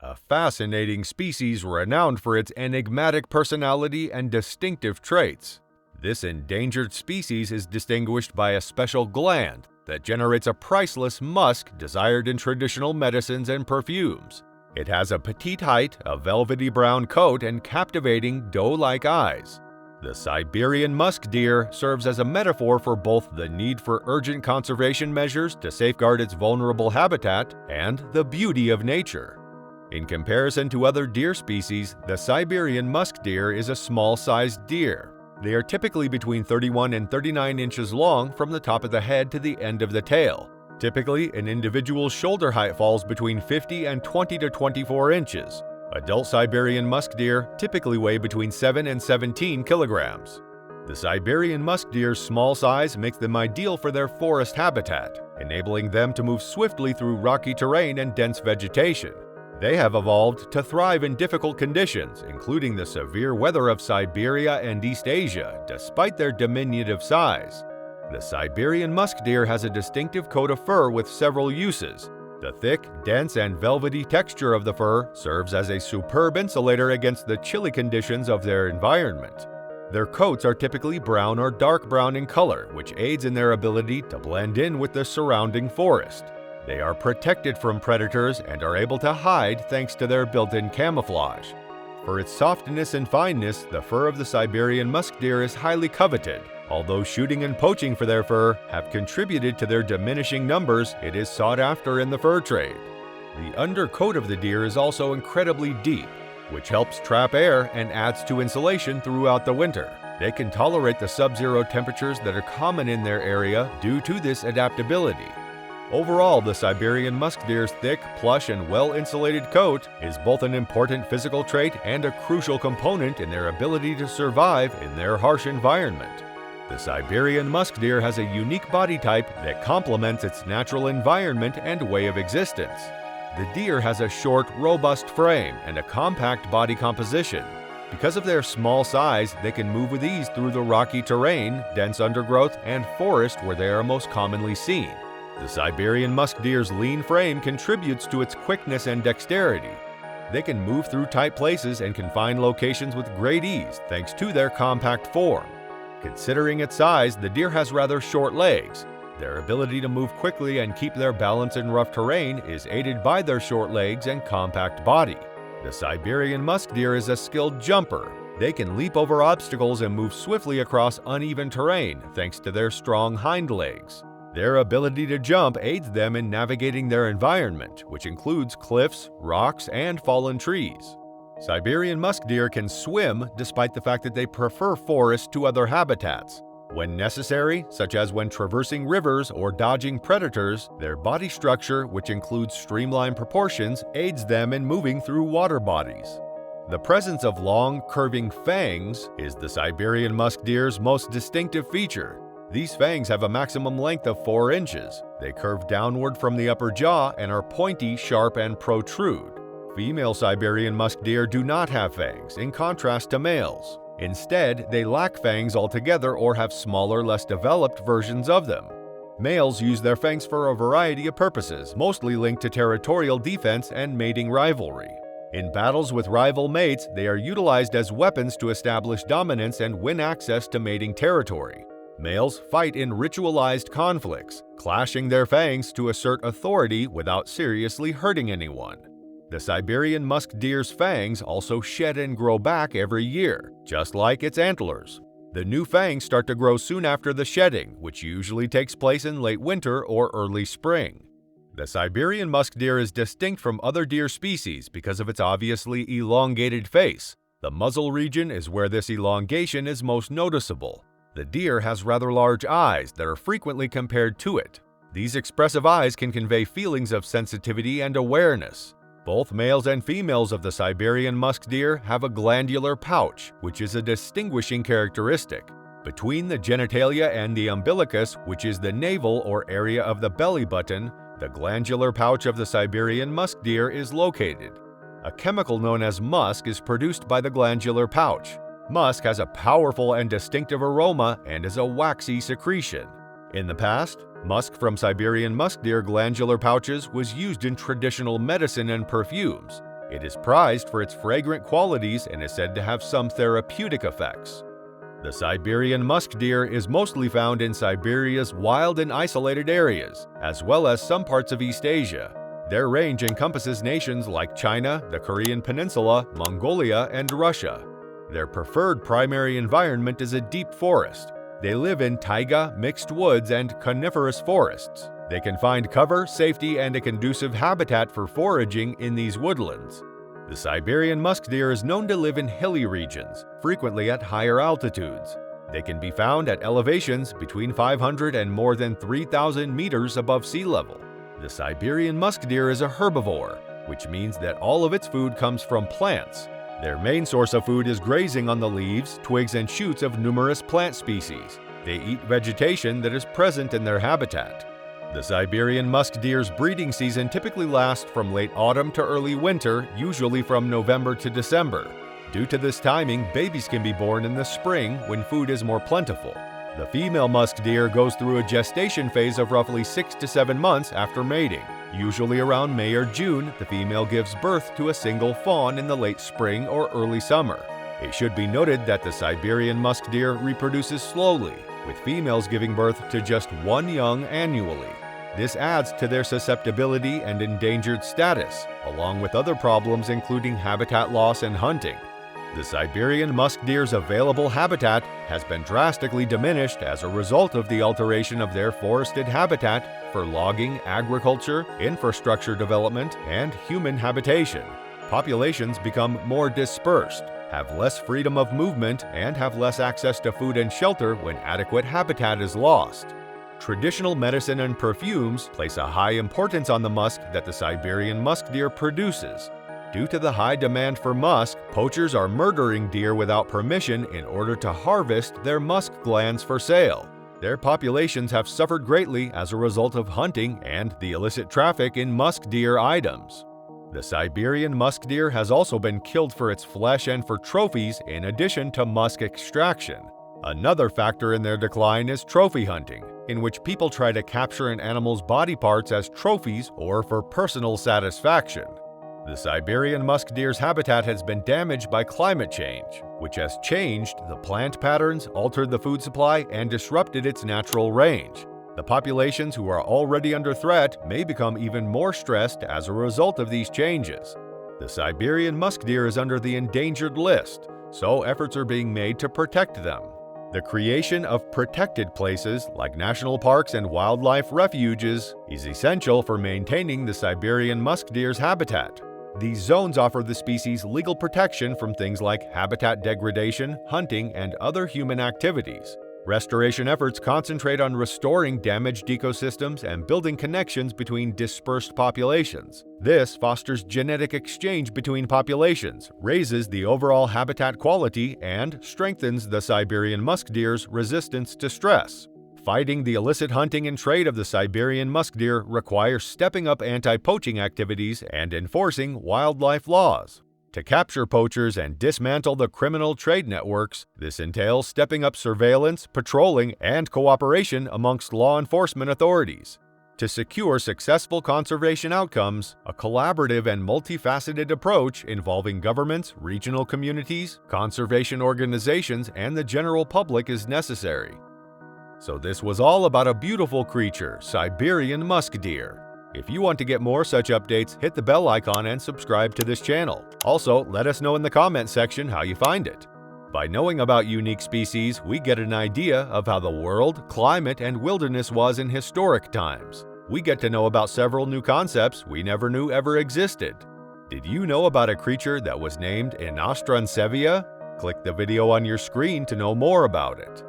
a fascinating species renowned for its enigmatic personality and distinctive traits. This endangered species is distinguished by a special gland that generates a priceless musk desired in traditional medicines and perfumes. It has a petite height, a velvety brown coat, and captivating doe-like eyes. The Siberian musk deer serves as a metaphor for both the need for urgent conservation measures to safeguard its vulnerable habitat and the beauty of nature. In comparison to other deer species, the Siberian musk deer is a small-sized deer. They are typically between 31 and 39 inches long from the top of the head to the end of the tail. Typically, an individual's shoulder height falls between 50 and 20 to 24 inches. Adult Siberian musk deer typically weigh between 7 and 17 kilograms. The Siberian musk deer's small size makes them ideal for their forest habitat, enabling them to move swiftly through rocky terrain and dense vegetation. They have evolved to thrive in difficult conditions, including the severe weather of Siberia and East Asia, despite their diminutive size. The Siberian musk deer has a distinctive coat of fur with several uses. The thick, dense, and velvety texture of the fur serves as a superb insulator against the chilly conditions of their environment. Their coats are typically brown or dark brown in color, which aids in their ability to blend in with the surrounding forest. They are protected from predators and are able to hide thanks to their built-in camouflage. For its softness and fineness, the fur of the Siberian musk deer is highly coveted. Although shooting and poaching for their fur have contributed to their diminishing numbers, it is sought after in the fur trade. The undercoat of the deer is also incredibly deep, which helps trap air and adds to insulation throughout the winter. They can tolerate the sub-zero temperatures that are common in their area due to this adaptability. Overall, the Siberian musk deer's thick, plush, and well-insulated coat is both an important physical trait and a crucial component in their ability to survive in their harsh environment. The Siberian musk deer has a unique body type that complements its natural environment and way of existence. The deer has a short, robust frame and a compact body composition. Because of their small size, they can move with ease through the rocky terrain, dense undergrowth, and forest where they are most commonly seen. The Siberian musk deer's lean frame contributes to its quickness and dexterity. They can move through tight places and can find locations with great ease thanks to their compact form. Considering its size, the deer has rather short legs. Their ability to move quickly and keep their balance in rough terrain is aided by their short legs and compact body. The Siberian musk deer is a skilled jumper. They can leap over obstacles and move swiftly across uneven terrain thanks to their strong hind legs. Their ability to jump aids them in navigating their environment, which includes cliffs, rocks, and fallen trees. Siberian musk deer can swim despite the fact that they prefer forests to other habitats. When necessary, such as when traversing rivers or dodging predators, their body structure, which includes streamlined proportions, aids them in moving through water bodies. The presence of long, curving fangs is the Siberian musk deer's most distinctive feature. These fangs have a maximum length of 4 inches. They curve downward from the upper jaw and are pointy, sharp, and protrude. Female Siberian musk deer do not have fangs, in contrast to males. Instead, they lack fangs altogether or have smaller, less developed versions of them. Males use their fangs for a variety of purposes, mostly linked to territorial defense and mating rivalry. In battles with rival mates, they are utilized as weapons to establish dominance and win access to mating territory. Males fight in ritualized conflicts, clashing their fangs to assert authority without seriously hurting anyone. The Siberian musk deer's fangs also shed and grow back every year, just like its antlers. The new fangs start to grow soon after the shedding, which usually takes place in late winter or early spring. The Siberian musk deer is distinct from other deer species because of its obviously elongated face. The muzzle region is where this elongation is most noticeable. The deer has rather large eyes that are frequently compared to it. These expressive eyes can convey feelings of sensitivity and awareness. Both males and females of the Siberian musk deer have a glandular pouch, which is a distinguishing characteristic. Between the genitalia and the umbilicus, which is the navel or area of the belly button, the glandular pouch of the Siberian musk deer is located. A chemical known as musk is produced by the glandular pouch. Musk has a powerful and distinctive aroma and is a waxy secretion. In the past, musk from Siberian musk deer glandular pouches was used in traditional medicine and perfumes. It is prized for its fragrant qualities and is said to have some therapeutic effects. The Siberian musk deer is mostly found in Siberia's wild and isolated areas, as well as some parts of East Asia. Their range encompasses nations like China, the Korean Peninsula, Mongolia, and Russia. Their preferred primary environment is a deep forest. They live in taiga, mixed woods, and coniferous forests. They can find cover, safety, and a conducive habitat for foraging in these woodlands. The Siberian musk deer is known to live in hilly regions, frequently at higher altitudes. They can be found at elevations between 500 and more than 3,000 meters above sea level. The Siberian musk deer is a herbivore, which means that all of its food comes from plants. Their main source of food is grazing on the leaves, twigs, and shoots of numerous plant species. They eat vegetation that is present in their habitat. The Siberian musk deer's breeding season typically lasts from late autumn to early winter, usually from November to December. Due to this timing, babies can be born in the spring when food is more plentiful. The female musk deer goes through a gestation phase of roughly 6 to 7 months after mating. Usually around May or June, the female gives birth to a single fawn in the late spring or early summer. It should be noted that the Siberian musk deer reproduces slowly, with females giving birth to just one young annually. This adds to their susceptibility and endangered status, along with other problems including habitat loss and hunting. The Siberian musk deer's available habitat has been drastically diminished as a result of the alteration of their forested habitat for logging, agriculture, infrastructure development, and human habitation. Populations become more dispersed, have less freedom of movement, and have less access to food and shelter when adequate habitat is lost. Traditional medicine and perfumes place a high importance on the musk that the Siberian musk deer produces. Due to the high demand for musk, poachers are murdering deer without permission in order to harvest their musk glands for sale. Their populations have suffered greatly as a result of hunting and the illicit traffic in musk deer items. The Siberian musk deer has also been killed for its flesh and for trophies in addition to musk extraction. Another factor in their decline is trophy hunting, in which people try to capture an animal's body parts as trophies or for personal satisfaction. The Siberian musk deer's habitat has been damaged by climate change, which has changed the plant patterns, altered the food supply, and disrupted its natural range. The populations who are already under threat may become even more stressed as a result of these changes. The Siberian musk deer is under the endangered list, so efforts are being made to protect them. The creation of protected places like national parks and wildlife refuges is essential for maintaining the Siberian musk deer's habitat. These zones offer the species legal protection from things like habitat degradation, hunting, and other human activities. Restoration efforts concentrate on restoring damaged ecosystems and building connections between dispersed populations. This fosters genetic exchange between populations, raises the overall habitat quality, and strengthens the Siberian musk deer's resistance to stress. Fighting the illicit hunting and trade of the Siberian musk deer requires stepping up anti-poaching activities and enforcing wildlife laws. To capture poachers and dismantle the criminal trade networks, this entails stepping up surveillance, patrolling, and cooperation amongst law enforcement authorities. To secure successful conservation outcomes, a collaborative and multifaceted approach involving governments, regional communities, conservation organizations, and the general public is necessary. So this was all about a beautiful creature, Siberian musk deer. If you want to get more such updates, hit the bell icon and subscribe to this channel. Also, let us know in the comment section how you find it. By knowing about unique species, we get an idea of how the world, climate, and wilderness was in historic times. We get to know about several new concepts we never knew ever existed. Did you know about a creature that was named Inostransevia? Click the video on your screen to know more about it.